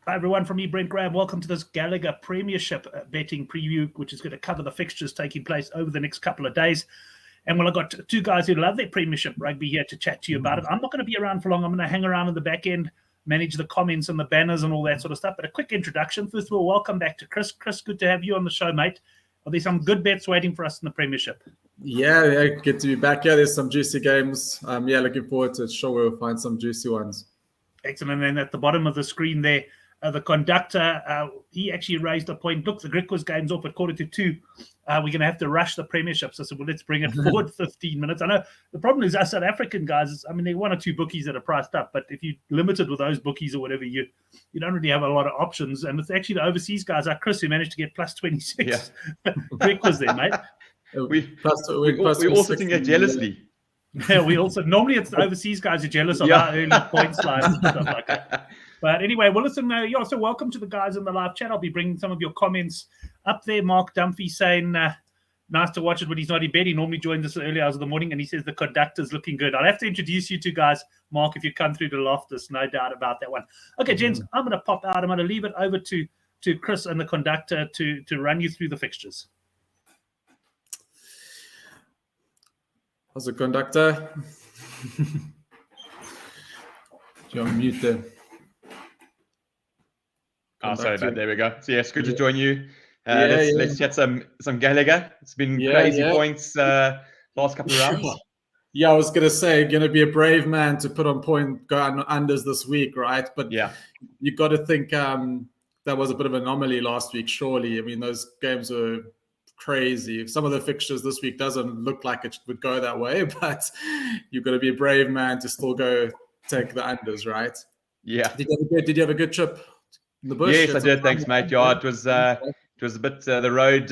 Hi, everyone. From me, Brent Graham. Welcome to this Gallagher Premiership betting preview, which is going to cover the fixtures taking place over the next couple of days. And I've got two guys who love their Premiership rugby here to chat to you about it. I'm not going to be around for long. I'm going to hang around in the back end, manage the comments and the banners and all that sort of stuff. But a quick introduction. First of all, welcome back to Chris. Chris, good to have you on the show, mate. Are there some good bets waiting for us in the Premiership? Yeah, good to be back. Yeah, there's some juicy games. Looking forward to it. Sure, we'll find some juicy ones. Excellent. And then at the bottom of the screen there, the conductor, he actually raised a point. Look, the Griquas game's off at 1:45. We're going to have to rush the Premiership. So I said, well, let's bring it forward 15 minutes. I know the problem is us South African guys, there are one or two bookies that are priced up, but if you're limited with those bookies or whatever, you don't really have a lot of options. And it's actually the overseas guys like Chris who managed to get plus 26. Yeah. Griquas there, mate. We're all sitting here jealously. Yeah, normally it's the overseas guys who are jealous of our early points line and stuff like that. But anyway, well, listen, so welcome to the guys in the live chat. I'll be bringing some of your comments up there. Mark Dumphy saying, nice to watch it when he's not in bed. He normally joins us at early hours of the morning, and he says the conductor's looking good. I'll have to introduce you two guys, Mark, if you come through to Loftus, no doubt about that one. Okay, gents, I'm going to pop out. I'm going to leave it over to Chris and the conductor to run you through the fixtures. How's the conductor? You're on mute there. Oh, sorry, mate. There we go. So yes, good to join you. Let's chat some Gallagher. It's been crazy points last couple of rounds. Yeah, I was gonna say, gonna be a brave man to put on point, go on unders this week, right? But you got to think that was a bit of an anomaly last week. Surely, those games were crazy. Some of the fixtures this week doesn't look like it would go that way, but you've got to be a brave man to still go take the unders, right? Yeah. Did you have a good trip in the bush? Yes, I did. Thanks, mate. Yeah, it was a bit. The road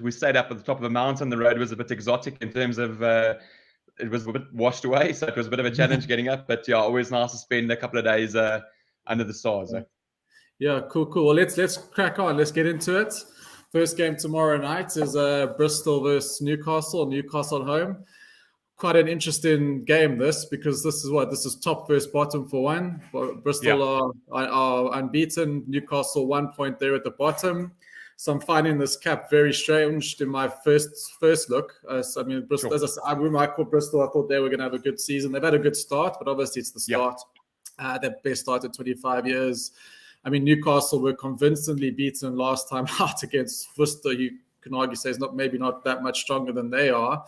we stayed up at the top of a mountain. The road was a bit exotic in terms of it was a bit washed away, so it was a bit of a challenge getting up. But yeah, always nice to spend a couple of days under the stars. Yeah, cool. Well, let's crack on. Let's get into it. First game tomorrow night is Bristol versus Newcastle. Newcastle at home. Quite an interesting game, because this is top versus bottom for one. Bristol are unbeaten. Newcastle 1 point there at the bottom. So I'm finding this cap very strange in my first look. Bristol, as I said, when I called Bristol, I thought they were going to have a good season. They've had a good start, but obviously it's the start. Their best start in 25 years. Newcastle were convincingly beaten last time out against Worcester. You can argue say it's maybe not that much stronger than they are.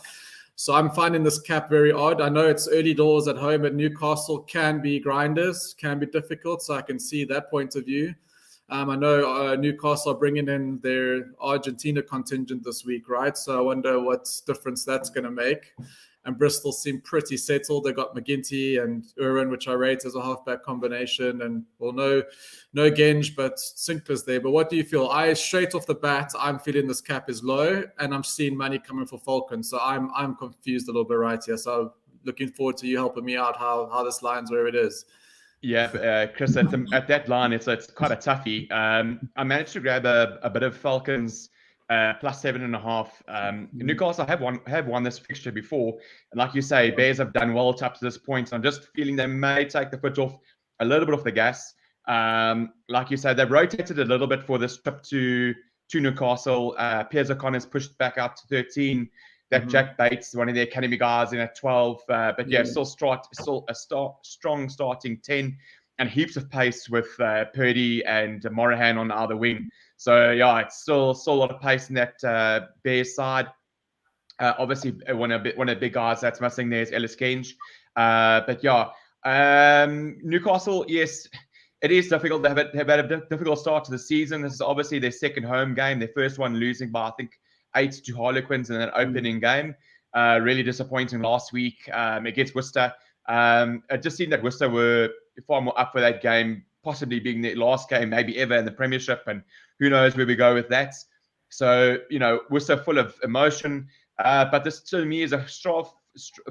So I'm finding this cap very odd. I know it's early doors at home at Newcastle, can be grinders, can be difficult. So I can see that point of view. I know Newcastle are bringing in their Argentina contingent this week, right? So I wonder what difference that's going to make. And Bristol seem pretty settled. They got McGinty and Irwin, which I rate as a halfback combination. And no Genge, but Sinclair's there. But what do you feel? Straight off the bat, I'm feeling this cap is low, and I'm seeing money coming for Falcons. So I'm confused a little bit right here. So looking forward to you helping me out how this line's where it is. Yeah, Chris, at that line, it's quite a toughie. I managed to grab a bit of Falcons. Plus 7.5. Newcastle have won this fixture before, and like you say, Bears have done well up to this point. So I'm just feeling they may take the foot off a little bit off the gas. Like you say, they've rotated a little bit for this trip to Newcastle. Piers O'Connor's pushed back out to 13. That Jack Bates, one of the academy guys, in at 12. Still a strong starting 10, and heaps of pace with Purdy and Morahan on either wing. So yeah, it's still a lot of pace in that Bears side. Obviously, one of the big guys that's missing there is Ellis Genge. Newcastle, yes, it is difficult. They've had a difficult start to the season. This is obviously their second home game. Their first one losing by, I think, 8 to Harlequins in an opening game. Really disappointing last week against Worcester. It just seemed that Worcester were far more up for that game, possibly being their last game maybe ever in the Premiership, and who knows where we go with that. So, Worcester full of emotion, but this to me is a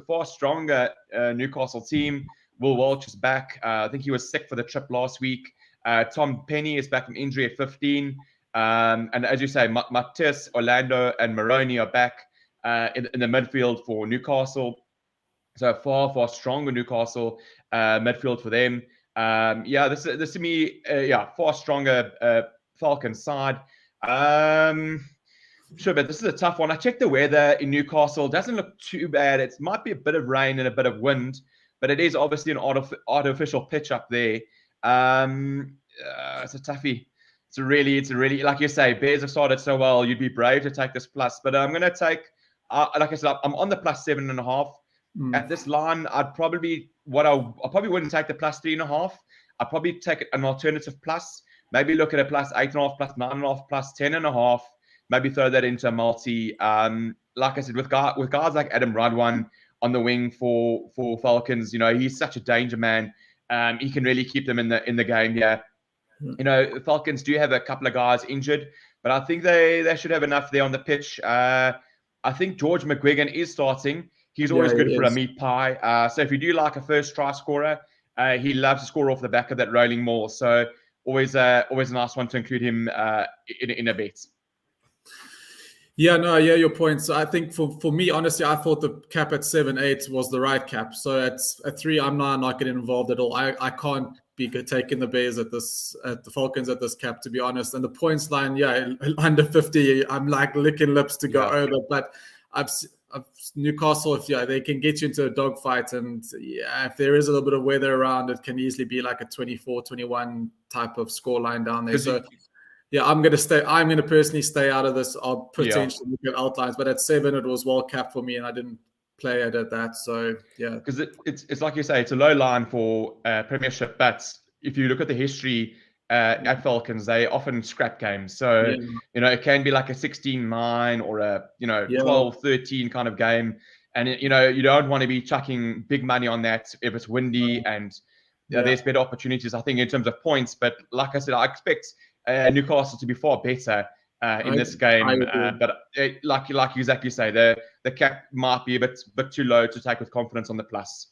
far stronger Newcastle team. Will Welch is back. I think he was sick for the trip last week. Tom Penny is back from injury at 15. And as you say, Matthias, Orlando, and Maroney are back in the midfield for Newcastle. So far stronger Newcastle midfield for them. This to me, far stronger Falcon side. Sure, but this is a tough one. I checked the weather in Newcastle. It doesn't look too bad. It might be a bit of rain and a bit of wind, but it is obviously an artificial pitch up there. It's a toughie. It's a really, like you say, Bears have started so well. You'd be brave to take this plus, but I'm going to take, like I said, I'm on the plus 7.5. At this line, I probably wouldn't take the plus 3.5. I'd probably take an alternative plus. Maybe look at a plus 8.5, plus 9.5, plus 10.5. Maybe throw that into a multi. Like I said, with guys like Adam Radwan on the wing for Falcons, he's such a danger man. He can really keep them in the game. Yeah, Falcons do have a couple of guys injured, but I think they should have enough there on the pitch. I think George McGuigan is starting. He's always good for a meat pie. So if you do like a first try scorer, he loves to score off the back of that rolling maul. So always a nice one to include him in a bet. Yeah, no, I hear your point. So I think for me, honestly, I thought the cap at 7-8 was the right cap. So at 3, I'm not getting involved at all. I can't be taking the Bears at the Falcons at this cap, to be honest. And the points line, under 50, I'm like licking lips to go over. But I've Newcastle, if they can get you into a dogfight, and if there is a little bit of weather around, it can easily be like a 24-21 type of score line down there. So. Yeah, I'm going to personally stay out of this. I'll potentially look at outlines, but at 7, it was well capped for me, and I didn't play it at that. So, yeah. Because it's like you say, it's a low line for Premiership, but if you look at the history at Falcons, they often scrap games. So, it can be like a 16-9 or a, 12-13 kind of game. And, you don't want to be chucking big money on that if it's windy and there's better opportunities, I think, in terms of points. But like I said, I expect Newcastle to be far better in this game, but like you exactly say, the cap might be a bit too low to take with confidence on the plus.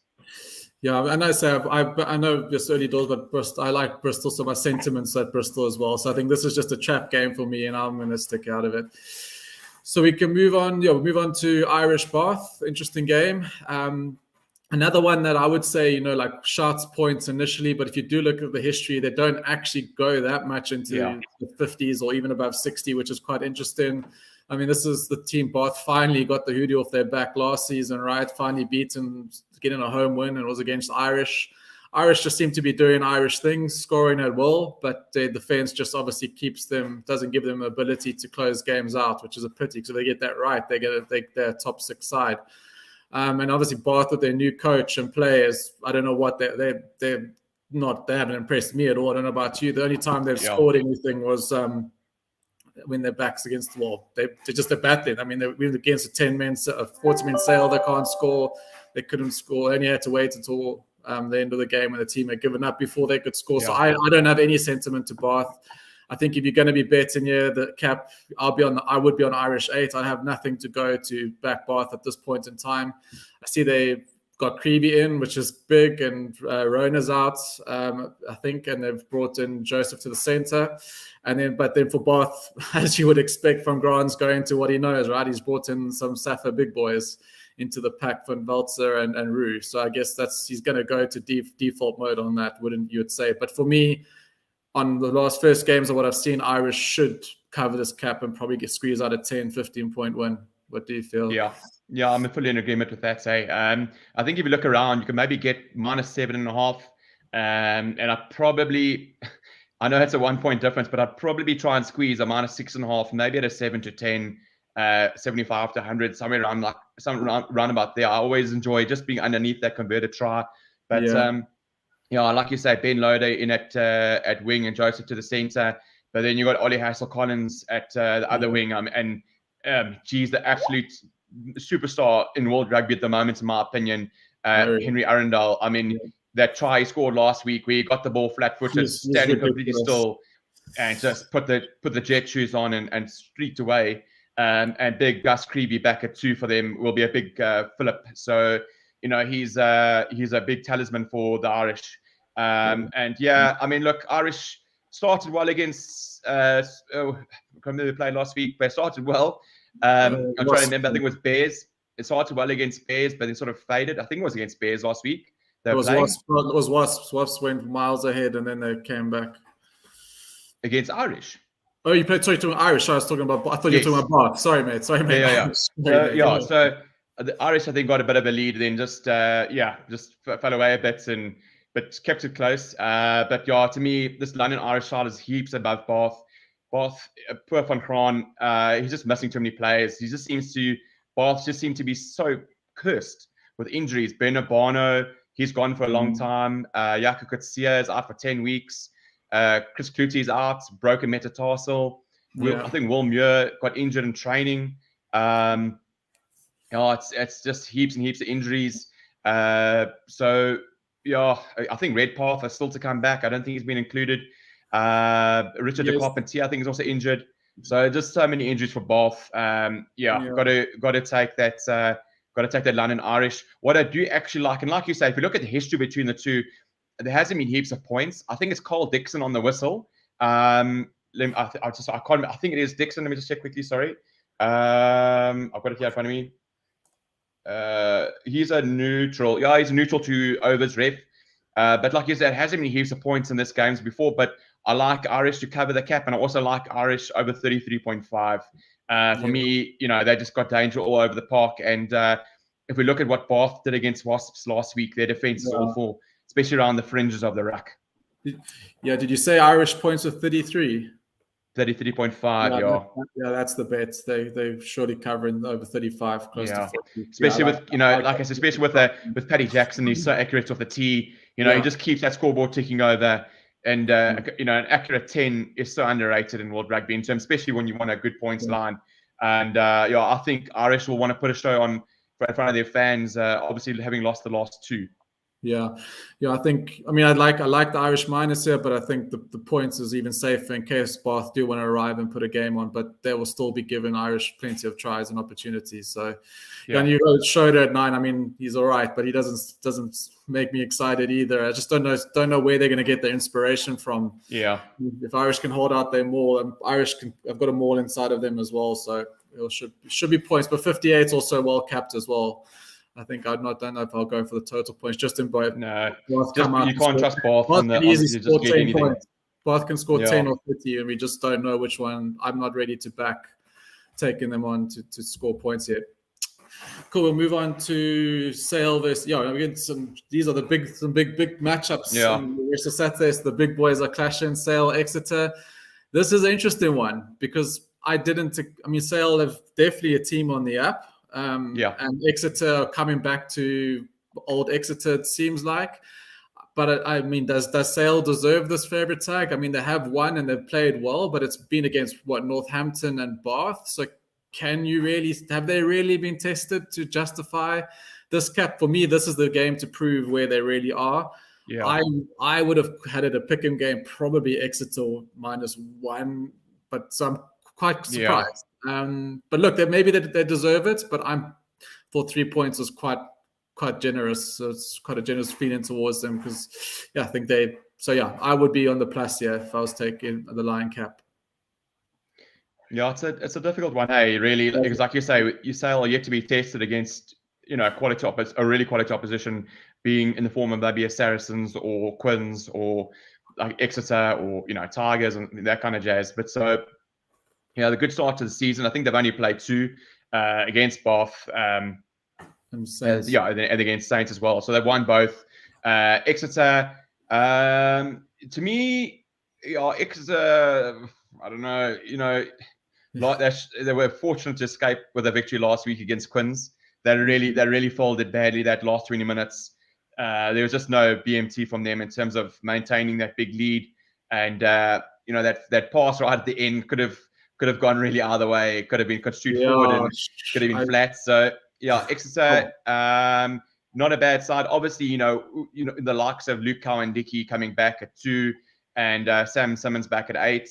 Yeah, and I know just early doors, but I like Bristol, so my sentiments at Bristol as well. So I think this is just a trap game for me, and I'm going to stick out of it. So we can move on. Yeah, we'll move on to Irish Bath. Interesting game. Another one that I would say, like shots points initially, but if you do look at the history, they don't actually go that much into the 50s or even above 60, which is quite interesting. I mean, this is the team Bath finally got the hoodie off their back last season, right? Finally beaten, getting a home win, and it was against Irish. Irish just seem to be doing Irish things, scoring at will, but their defense just obviously doesn't give them the ability to close games out, which is a pity. So they get that right, they're top 6 side. And obviously Bath with their new coach and players, I don't know what they haven't impressed me at all. I don't know about you. The only time they've scored anything was when their backs against the wall. They're just a bad thing. I mean, they went against a 40-man Sale. They can't score. They couldn't score. They only had to wait until the end of the game when the team had given up before they could score. So I don't have any sentiment to Bath. I think if you're going to be betting here, the cap, I would be on Irish 8. I have nothing to go to back Bath at this point in time. I see they got Creevy in, which is big, and Rona's out, I think, and they've brought in Joseph to the centre. But then for Bath, as you would expect from Grant's going to what he knows, right? He's brought in some Safa big boys into the pack from Veltzer and Rue. So I guess he's going to go to default mode on that, wouldn't you would say? But for me, on the last first games of what I've seen, Irish should cover this cap and probably squeeze out a 10, 15-point win. What do you feel? Yeah, I'm fully in agreement with that. I think if you look around, you can maybe get minus 7.5. And I know it's a 1-point difference, but I'd probably try and squeeze a minus 6.5, maybe at a 7 to 10, 75 to 100, somewhere around about there. I always enjoy just being underneath that converted try. But like you say, Ben Loader in at wing and Joseph to the centre. But then you got Ollie Hassel-Collins at the other wing. The absolute superstar in world rugby at the moment, in my opinion, Henry Arundel. I mean, that try he scored last week where he got the ball flat-footed, standing completely still, and just put the jet shoes on and streaked away. And big Gus Creevy back at 2 for them will be a big fillip. So, he's a big talisman for the Irish. I mean, look, Irish started well against I can't remember they played last week, but they started well. I'm trying to remember, I think it was Bears. It started well against Bears, but then sort of faded. I think it was against Bears last week. they It were was playing Wasps. It was Wasps. Wasps went miles ahead, and then they came back. against Irish. Oh, you played. Sorry, talking Irish. I was talking about. I thought you were talking about Bath. Sorry, mate. Yeah. Sorry, mate. So the Irish, I think, got a bit of a lead, then just fell away a bit, but kept it close. But yeah, to me, this London Irish side is heaps above Bath. Bath, poor Van Graan, he's just missing too many players. Bath just seem to be so cursed with injuries. Ben Urbano, he's gone for a long time. Jaco Coetzee is out for 10 weeks. Chris Cloutey is out, broken metatarsal. I think Will Muir got injured in training. It's just heaps and heaps of injuries. So yeah, I think Redpath is still to come back. I don't think he's been included. Richard de Carpentier, I think, is also injured. So just so many injuries for Bath. Got to take that. Got to take that London Irish. What I do actually like, and like you say, if you look at the history between the two, there hasn't been heaps of points. I think it's Carl Dixon on the whistle. I think it is Dixon. Let me just check quickly. Sorry. I've got it here in front of me. He's a neutral. Yeah, he's a neutral to overs ref. But like you said, hasn't been heaps of points in this games before. But I like Irish to cover the cap, and I also like Irish over 33.5. For me, they just got danger all over the park. And if we look at what Bath did against Wasps last week, their defense is awful, especially around the fringes of the ruck. Did you say Irish points of 33? 33.5, yeah, that's the bet. They're surely covering over 35, close to 40. Especially with like I said, especially with Paddy Jackson, he's so accurate off the tee. He just keeps that scoreboard ticking over. And an accurate 10 is so underrated in World Rugby in terms, especially when you want a good points line. And I think Irish will want to put a show on in front of their fans. Obviously, having lost the last two. Yeah. I like the Irish minus here, but I think the points is even safer in case Bath do want to arrive and put a game on, but they will still be giving Irish plenty of tries and opportunities. So, and you got Schroeder at 9. I mean, he's all right, but he doesn't make me excited either. I just don't know where they're going to get their inspiration from. Yeah. If Irish can hold out their maul, and I've got a maul inside of them as well, so it should be points. But 58 is also well capped as well. I think don't know if I'll go for the total points just in both. No, you can't trust Bath. Bath can score 10 or 50, and we just don't know which one. I'm not ready to back taking them on to score points yet. Cool. We'll move on to Sale versus. These are the big matchups. Yeah. The rest of Saturday, so the big boys are clashing. Sale, Exeter. This is an interesting one because Sale have definitely a team on the app. And Exeter coming back to old Exeter, it seems like. But does Sale deserve this favourite tag? I mean, they have won and they've played well, but it's been against Northampton and Bath. So have they really been tested to justify this cap? For me, this is the game to prove where they really are. Yeah. I would have had it a pick-em game, probably Exeter -1, but so I'm quite surprised. But look, maybe they deserve it, but I thought 3 points was quite generous. So it's quite a generous feeling towards them because, I think I would be on the plus here if I was taking the Lion cap. Yeah, it's a difficult one. Hey, really, because like you say are yet to be tested against a really quality opposition, being in the form of maybe a Saracens or Quins or like Exeter or Tigers and that kind of jazz. But so. The good start to the season. I think they've only played 2 against Bath and against Saints as well. So they've won both. Exeter, to me, Exeter, I don't know, they were fortunate to escape with a victory last week against Quins. They really folded badly that last 20 minutes. There was just no BMT from them in terms of maintaining that big lead. And, that pass right at the end could have gone really either way. It could have been construed forward and could have been flat. So Exeter, not a bad side. Obviously, the likes of Luke Cowan-Dickey coming back at 2 and Sam Simmons back at 8.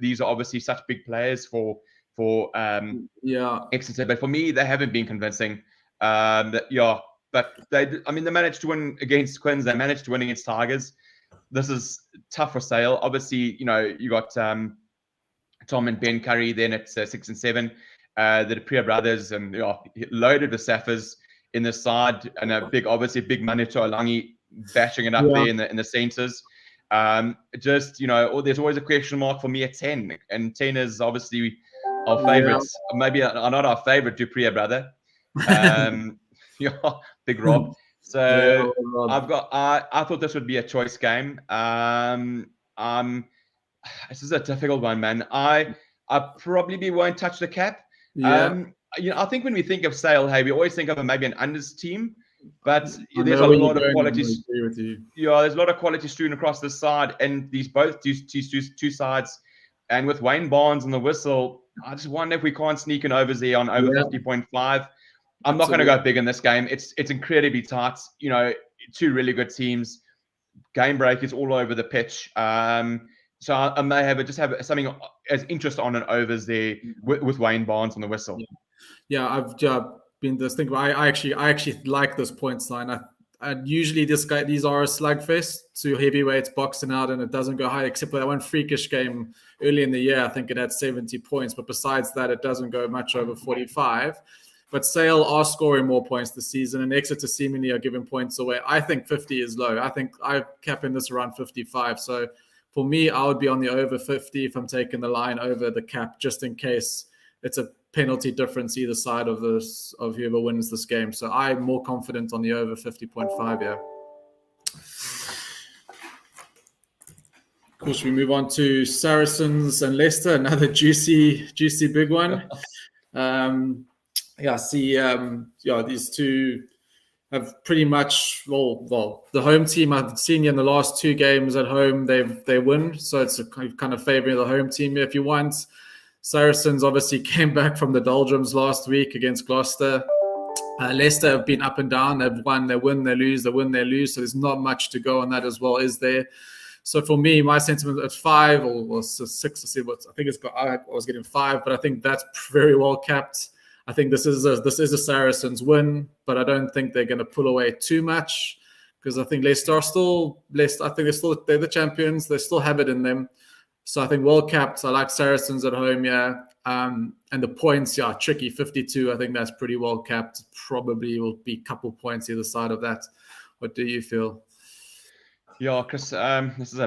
These are obviously such big players for Exeter. But for me, they haven't been convincing. But they managed to win against Quins. They managed to win against Tigers. This is tough for Sale. Obviously, you got Tom and Ben Curry then at 6 and 7, the Dupree brothers, and loaded with Saffers in the side, and a big Manito Alangi bashing it up there in the centres. Just, there's always a question mark for me at 10, and 10 is obviously our favourites. Maybe not our favourite, Dupree, brother. Big Rob. So I thought this would be a choice game. This is a difficult one, man. I probably won't touch the cap. I think when we think of Sale, hey, we always think of maybe an unders team, but there's a lot of quality. There's a lot of quality strewn across this side, and these two sides. And with Wayne Barnes and the whistle, I just wonder if we can't sneak an overs there on over 50.5. I'm not going to go big in this game. It's incredibly tight. Two really good teams. Game break is all over the pitch. So I may have something as interest on an overs there with Wayne Barnes on the whistle. I've been just thinking. I actually like this points line. And usually these are a slugfest. Two heavyweights boxing out, and it doesn't go high, except for that one freakish game early in the year. I think it had 70 points, but besides that, it doesn't go much over 45. But Sale are scoring more points this season, and Exeter seemingly are giving points away. I think 50 is low. I think I'm capping this around 55. So for me, I would be on the over 50 if I'm taking the line over the cap, just in case it's a penalty difference either side of whoever wins this game. So I'm more confident on the over 50.5. Yeah. Of course, we move on to Saracens and Leicester, another juicy big one. These two have pretty much the home team I've seen in the last two games at home, they win, so it's kind of favoring the home team if you want. Saracens obviously came back from the doldrums last week against Gloucester. Leicester have been up and down. They've won, they win, they lose, they win, they lose. So there's not much to go on that as well, is there? So for me, my sentiment at 5 or 6, I was getting 5, but I think that's very well capped. I think this is a Saracens win, but I don't think they're going to pull away too much, because I think Leicester are still Leicester. I think they're the champions. They still have it in them. So I think well capped. I like Saracens at home, and the points, tricky 52. I think that's pretty well capped. Probably will be a couple points either side of that. What do you feel? Yeah, Chris, this is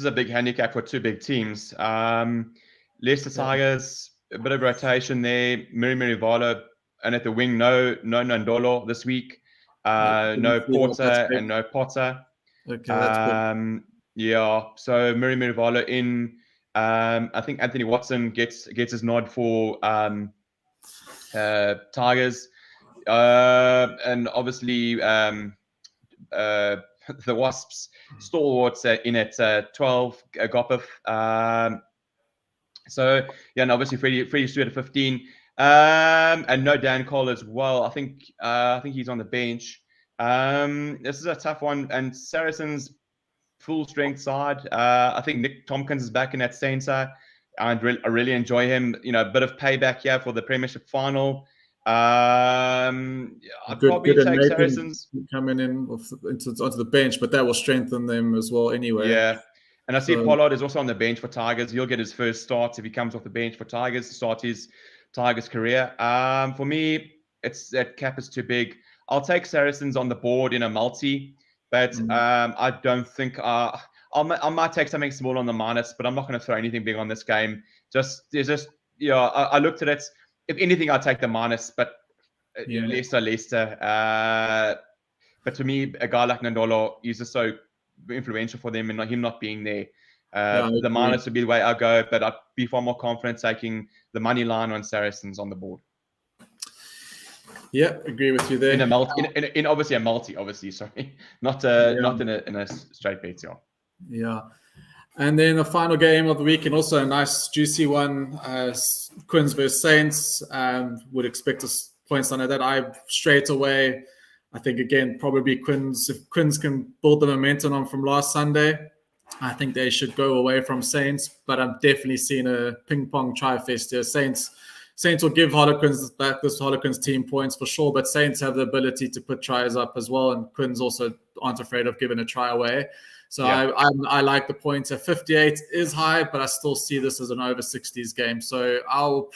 a big handicap for two big teams. Leicester Tigers, a bit of rotation there. Miri Valo, and at the wing, no Ndolo this week. No Porter and no Potter. Okay, that's good. So Miri Valo in. I think Anthony Watson gets his nod for Tigers, and obviously the Wasps stalwarts in at 12. Gopeth. And obviously Freddie Stewart at 15, and no Dan Cole as well. I think he's on the bench. This is a tough one, and Saracens full strength side. I think Nick Tompkins is back in that centre. I really enjoy him. A bit of payback here for the Premiership final. I'd probably take Saracens coming in onto the bench, but that will strengthen them as well anyway. Yeah. And I see Pollard is also on the bench for Tigers. He'll get his first start if he comes off the bench for Tigers to start his Tigers career. For me, that cap is too big. I'll take Saracens on the board in a multi, but I don't think I might take something small on the minus, but I'm not going to throw anything big on this game. I looked at it. If anything, I'd take the minus, but Leicester. But to me, a guy like Ndolo is just so influential for them, and him not being there. The minus would be the way I go, but I'd be far more confident taking the money line on Saracens on the board. Yeah, agree with you there. In a multi, in obviously a multi, sorry, not in a straight bet. Yeah. And then the final game of the week, and also a nice juicy one, Quins versus Saints. Would expect us points on that. I think, again, probably Quins. If Quins can build the momentum on from last Sunday, I think they should go away from Saints. But I'm definitely seeing a ping-pong tri-fest here. Saints will give Harlequins team points for sure, but Saints have the ability to put tries up as well, and Quins also aren't afraid of giving a try away. So I like the points. At 58 is high, but I still see this as an over 60s game. So I'll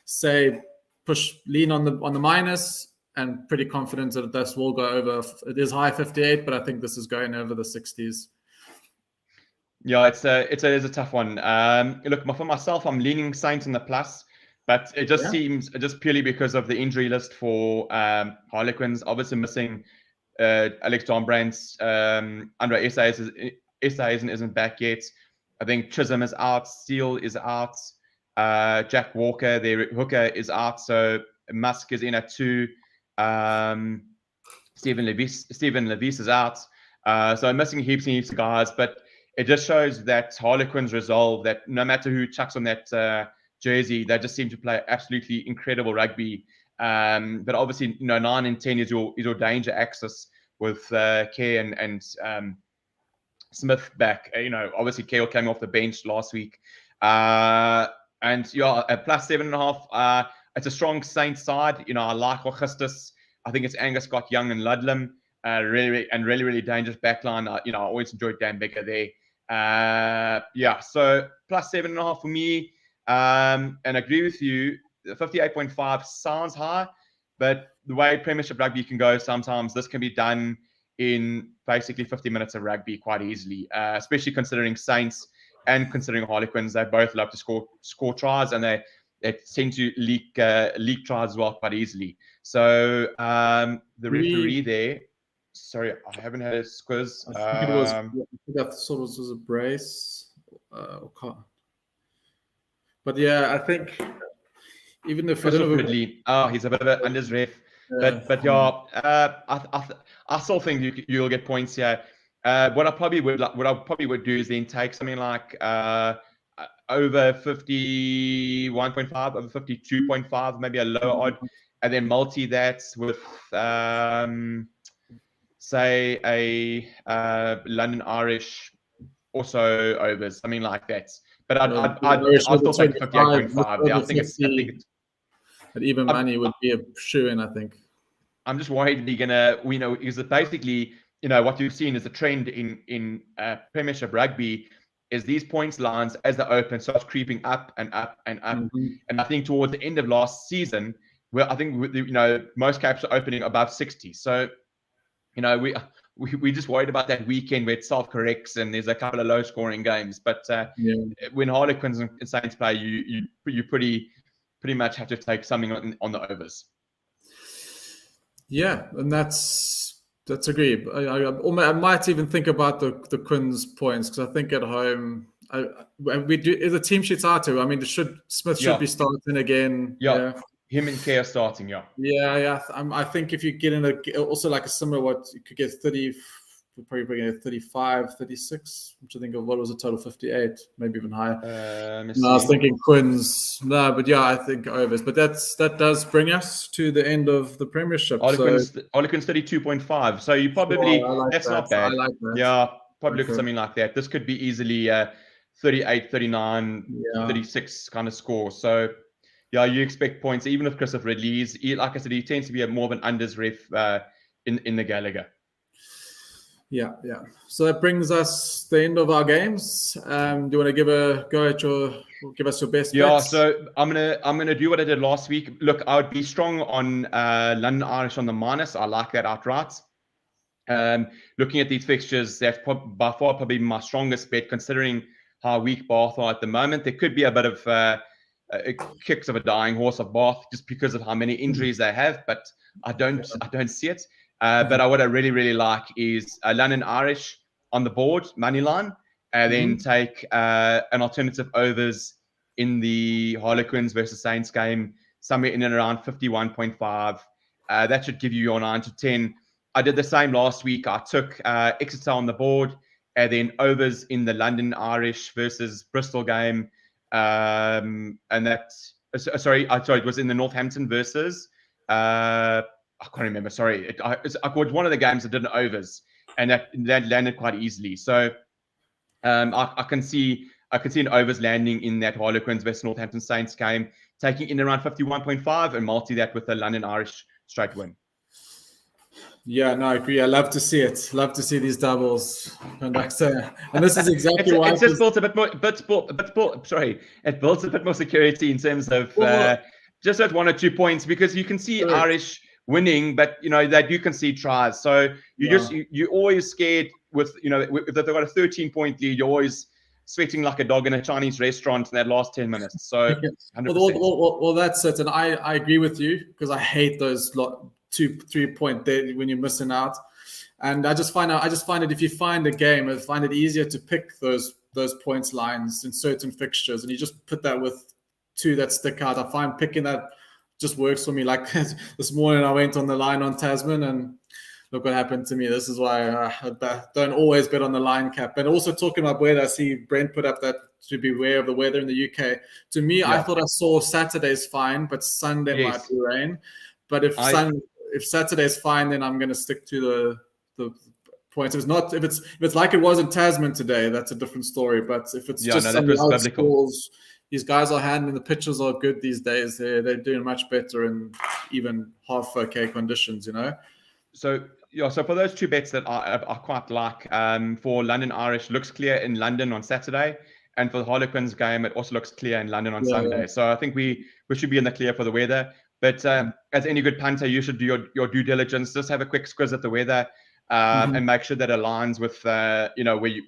say lean on the minus, and pretty confident that this will go over. It is high 58, but I think this is going over the 60s. Yeah, it is a tough one. Look, for myself, I'm leaning Saints in the plus, but it just seems just purely because of the injury list for Harlequins, obviously missing Alex Dombrandts, Andre Esterhuizen isn't back yet. I think Chisholm is out, Steele is out, Jack Walker, their hooker, is out, so Musk is in at 2. Stephen Levis is out. So I'm missing heaps and heaps of guys, but it just shows that Harlequins resolve that no matter who chucks on that jersey, they just seem to play absolutely incredible rugby. But obviously, 9 and 10 is your danger axis with Kerr and Smith back. Obviously Kerr came off the bench last week, and at plus 7.5. It's a strong Saints side. I like Augustus. I think it's Angus Scott Young and Ludlam. Really dangerous backline. I always enjoyed Dan Becker there. So plus 7.5 for me. And I agree with you. 58.5 sounds high, but the way Premiership rugby can go, sometimes this can be done in basically 50 minutes of rugby quite easily. Especially considering Saints and considering Harlequins, they both love to score tries, and they tend to leak tries as well quite easily. So the referee there. Sorry, I haven't had a quiz. I think it was. I think that sort of was a brace. But yeah, I think even if he's a bit of an unders ref, I still think you'll get points here. What I probably would do is then take something like over 51.5, over 52.5, maybe a lower odd, and then multi that with say a London Irish also overs, something like that. But I'd still take 58.5. Yeah, I think it's but even money would be a shoe-in, I think. I'm just worried they're gonna, because basically, what you've seen is a trend in Premiership rugby is these points lines as they open starts creeping up and up and up. Mm-hmm. And I think towards the end of last season, where I think most caps are opening above 60. So we just worried about that weekend where it self-corrects and there's a couple of low-scoring games. But when Harlequins and Saints play, you pretty much have to take something on the overs. Yeah, and that's agreed. I might even think about the Quins points, because I think at home we do. If the team sheets are to, Smith should be starting again. Yeah. Him and Kerr starting, I think if you get in also like a similar, what you could get 30, we're probably bringing it 35, 36, which I think what was a total 58, maybe even higher. I was thinking Quins. No, but yeah, I think overs. But that does bring us to the end of the Premiership. Harlequins 32.5. So you probably that's not bad. I like that. Yeah, probably look at something like that. This could be easily 38, 39, 36 kind of score. So yeah, you expect points, even if Christopher Ridley's, like I said, he tends to be more of an unders ref in the Gallagher. Yeah. So that brings us to the end of our games. Do you want to give a go at give us your best bets? So I'm gonna do what I did last week. Look, I would be strong on London Irish on the minus. I like that outright. Looking at these fixtures, that's by far probably my strongest bet, considering how weak Bath are at the moment. There could be a bit of kicks of a dying horse of Bath just because of how many injuries they have, but I don't see it. But what I really, really like is London Irish on the board, money line, and then take an alternative overs in the Harlequins versus Saints game, somewhere in and around 51.5. That should give you your 9 to 10. I did the same last week. I took Exeter on the board, and then overs in the London Irish versus Bristol game. And that, it was in the Northampton versus, I can't remember. Sorry, it was one of the games that did overs, and that landed quite easily. So, I can see an overs landing in that Harlequins versus Northampton Saints game, taking in around 51.5 and multi that with the London Irish straight win. Yeah, no, I agree. I love to see it. Love to see these doubles. And this is exactly why it just builds a bit more. It builds a bit more security in terms of just at 1 or 2 points, because you can see Irish winning, but they do concede tries. So you're always scared with if they've got a 13-point lead, you're always sweating like a dog in a Chinese restaurant in that last 10 minutes. So 100%. Well, that's it, and I agree with you because I hate those 2-3 point there when you're missing out. And I just find it if you find a game, I find it easier to pick those points lines in certain fixtures, and you just put that with 2 that stick out. I find picking that just works for me. Like this morning, I went on the line on Tasman, and look what happened to me. This is why I don't always bet on the line cap. And also talking about weather, I see Brent put up that to be aware of the weather in the UK. To me, I thought I saw Saturday's fine, but Sunday might be rain. But if Saturday's fine, then I'm going to stick to the points. If it's like it was in Tasman today, that's a different story. But if it's just some wild schools, these guys are handling the pitches are good these days. They're doing much better in even half okay conditions, So for those 2 bets that I quite like, for London Irish, looks clear in London on Saturday, and for the Harlequins game, it also looks clear in London on Sunday. Yeah. So I think we should be in the clear for the weather. But as any good punter, you should do your due diligence. Just have a quick squiz at the weather and make sure that aligns with where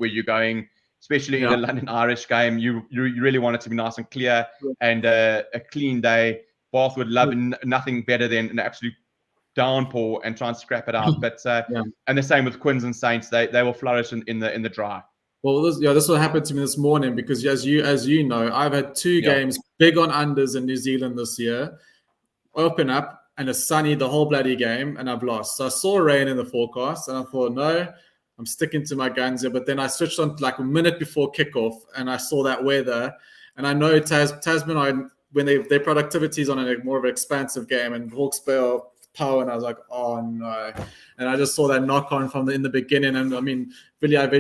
you're going. Especially in the London Irish game, you really want it to be nice and clear and a clean day. Bath would love nothing better than an absolute downpour and try and scrap it out. But and the same with Quins and Saints, they will flourish in the dry. Well, this what happened to me this morning because as you know, I've had 2 games big on unders in New Zealand this year. Open up and it's sunny the whole bloody game, and I've lost. So I saw rain in the forecast, and I thought, no, I'm sticking to my guns here. But then I switched on like a minute before kickoff, and I saw that weather, and I know Tasman when their productivity is on a more of an expansive game, and Hawke's Bay are power, and I was like, oh no. And I just saw that knock on in the beginning, and I mean, Villiers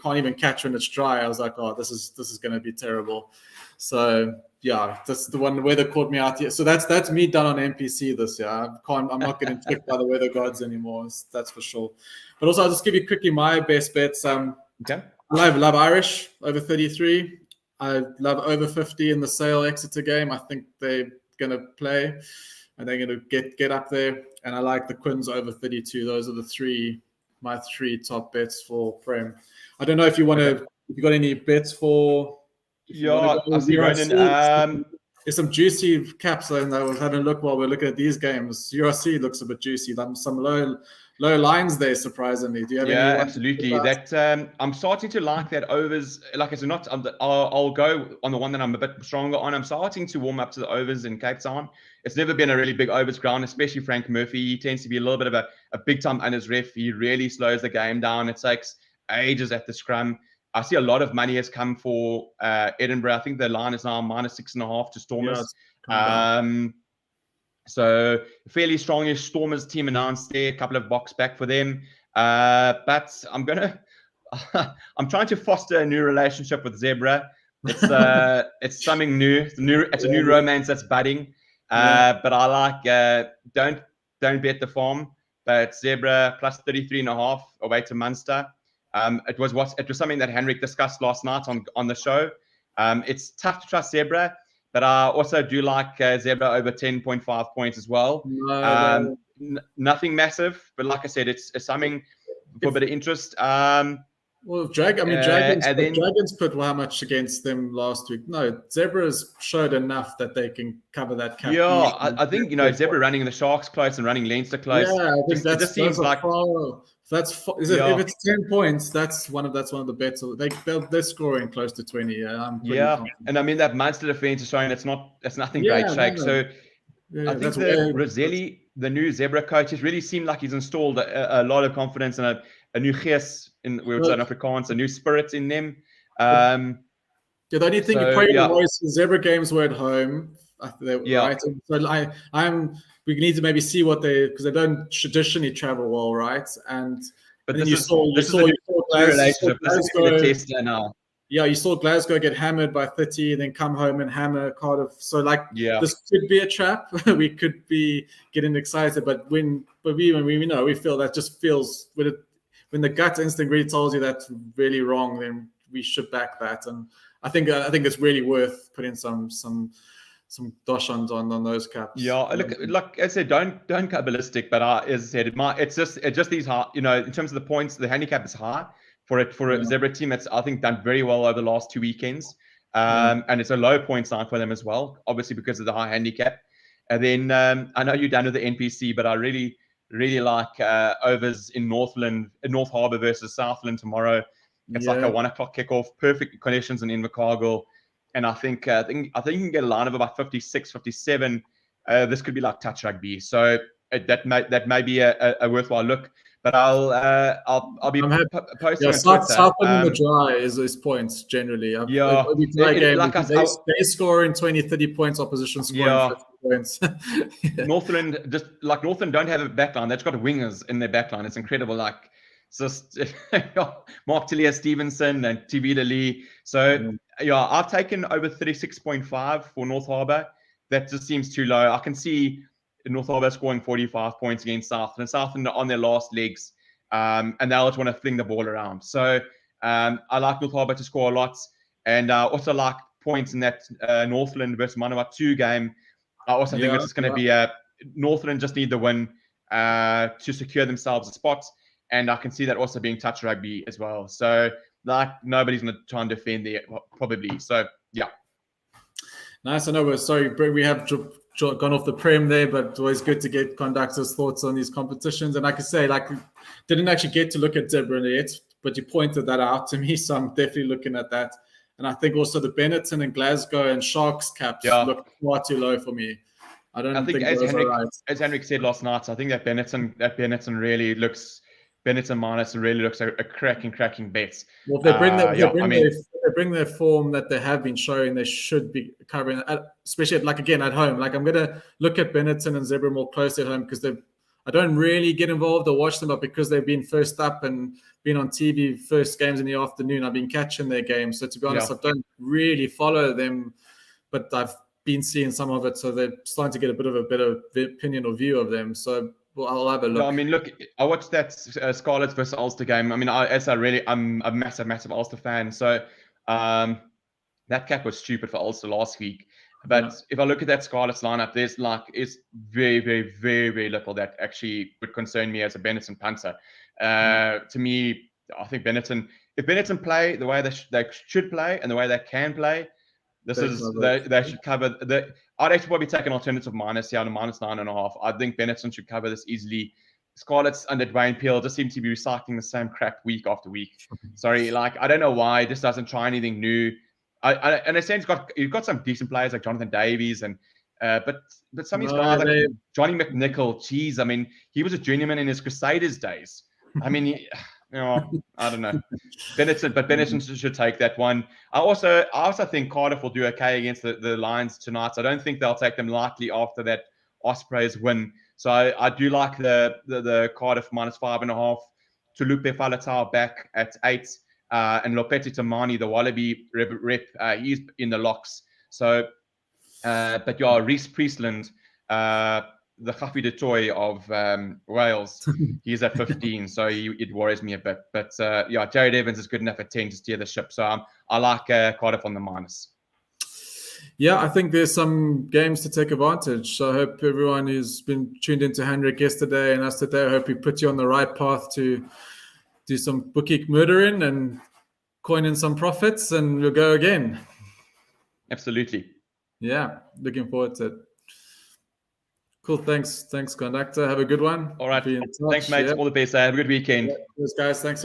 can't even catch when it's dry. I was like, oh, this is going to be terrible. So yeah, that's the one weather caught me out here. So that's me done on NPC this year. I'm not getting tricked by the weather gods anymore. That's for sure. But also, I'll just give you quickly my best bets. Okay. I love Irish over 33. I love over 50 in the Sale Exeter game. I think they're going to play and they're going to get up there. And I like the Quins over 32. Those are my 3 top bets for Prem. I don't know if you want to. If you got any bets for. I see Ronan. There's some juicy caps, and I was having a look while we're looking at these games. URC looks a bit juicy. Some low lines there, surprisingly. Do you have any? Yeah, absolutely. That I'm starting to like that overs. Like I said, I'll go on the one that I'm a bit stronger on. I'm starting to warm up to the overs in Cape Town. It's never been a really big overs ground, especially Frank Murphy. He tends to be a little bit of a big time unders ref. He really slows the game down. It takes ages at the scrum. I see a lot of money has come for Edinburgh. I think the line is now -6.5 to Stormers. So fairly strongish Stormers team announced there. A couple of box back for them. But I'm trying to foster a new relationship with Zebra. It's something new. It's a new romance that's budding. But I like don't bet the farm. But Zebra plus 33.5 away to Munster. It was something that Henrik discussed last night on the show. It's tough to trust Zebra, but I also do like Zebra over 10.5 points as well. Nothing massive, but like I said, it's something for a bit of interest. Well, Dragons put how much against them last week? No, Zebra's showed enough that they can cover that cap. Yeah, I think Zebra running the Sharks close and running Leinster close. Yeah, I think that seems like. If it's 10 points, that's one of the bets. They're scoring close to 20. Yeah, I'm pretty confident. And I mean that Munster defense is showing it's nothing great shake. No. So I think Roselli, the new Zebra coach, has really seemed like he's installed a lot of confidence and a new gees in Afrikaans, a new spirit in them. The only thing you pray was the Zebra games were at home. Right. So we need to maybe see what because they don't traditionally travel well, right? But you saw Glasgow now. Yeah, you saw Glasgow get hammered by 30, and then come home and hammer Cardiff. So this could be a trap. We could be getting excited, but we feel that just feels when the gut instinct really tells you that's really wrong, then we should back that. And I think it's really worth putting some dosh on those caps. Yeah, look, like I said, don't go ballistic. But as I said, it's just these high. In terms of the points, the handicap is high for a Zebra team that's, I think, done very well over the last 2 weekends. And it's a low points line for them as well, obviously because of the high handicap. And then I know you're done with the NPC, but I really like overs in North Harbour versus Southland tomorrow. It's like a 1 o'clock kickoff, perfect conditions in Invercargill. And I think you can get a line of about 56, 57. This could be like touch rugby. So that may be a worthwhile look. But I'll be posting on Twitter. Southland in the dry is points generally. They score in 20, 30 points. Opposition scoring 50 points. Northland don't have a backline. They've got wingers in their backline. It's incredible. Like just Mark Tillier Stevenson and Tibida Lee. So I've taken over 36.5 for North Harbour. That just seems too low. I can see North Harbour scoring 45 points against Southland. Southland on their last legs, and they'll just want to fling the ball around. So I like North Harbour to score a lot, and I also like points in that Northland versus Manawatu game. I also think it's going to be Northland just need the win to secure themselves a spot, and I can see that also being touch rugby as well. So nobody's going to try and defend there probably. So yeah. Nice. I know we have gone off the prem there, but always good to get conductors' thoughts on these competitions. And I could say, didn't actually get to look at Zebra yet, but you pointed that out to me, so I'm definitely looking at that. And I think also the Benetton and Glasgow and Sharks caps look far too low for me. I think as Henrik said last night, I think that Benetton really looks. Benetton minus really looks a cracking bet. Well, if they bring their form that they have been showing, they should be covering, especially at home. I'm going to look at Benetton and Zebra more closely at home because I don't really get involved or watch them, but because they've been first up and been on TV first games in the afternoon, I've been catching their games. So to be honest, I don't really follow them, but I've been seeing some of it. So they're starting to get a bit of a better opinion or view of them. So I'll have a look. No, I mean, look, I watched that Scarlets versus Ulster game. I mean, I'm a massive Ulster fan. So that cap was stupid for Ulster last week. But if I look at that Scarlets lineup, there's it's very, very, very, very little that actually would concern me as a Benetton punter. To me, I think if Benetton play the way they should play and the way they can play, they should cover I'd actually probably take an alternative minus here to -9.5. I think Benetton should cover this easily. Scarlets under Dwayne Peel just seem to be recycling the same crap week after week. Sorry, I don't know why. It just doesn't try anything new. I understand you've got some decent players like Jonathan Davies but some of these guys like Johnny McNichol, geez, I mean, he was a journeyman in his Crusaders days. I mean, I don't know. Benetton should take that one. I also think Cardiff will do okay against the Lions tonight. So I don't think they'll take them lightly after that Ospreys win. So I do like the Cardiff -5.5. Tulupe Falatau back at 8. And Lopeti Tamani, the Wallaby rep, he's in the locks. So, Reece Priestland, the Chaffee de Toy of Wales, he's at 15, so it worries me a bit. But Jared Evans is good enough at 10 to steer the ship. So I like Cardiff on the minus. Yeah, I think there's some games to take advantage. So I hope everyone who's been tuned into Henrik yesterday and us today, I hope we put you on the right path to do some bookie murdering and coin in some profits, and we'll go again. Absolutely. Yeah, looking forward to it. Cool. Thanks, conductor. Have a good one. All right. Thanks, mate. Yeah. All the best. Have a good weekend. Yeah. Cheers, guys. Thanks, everyone.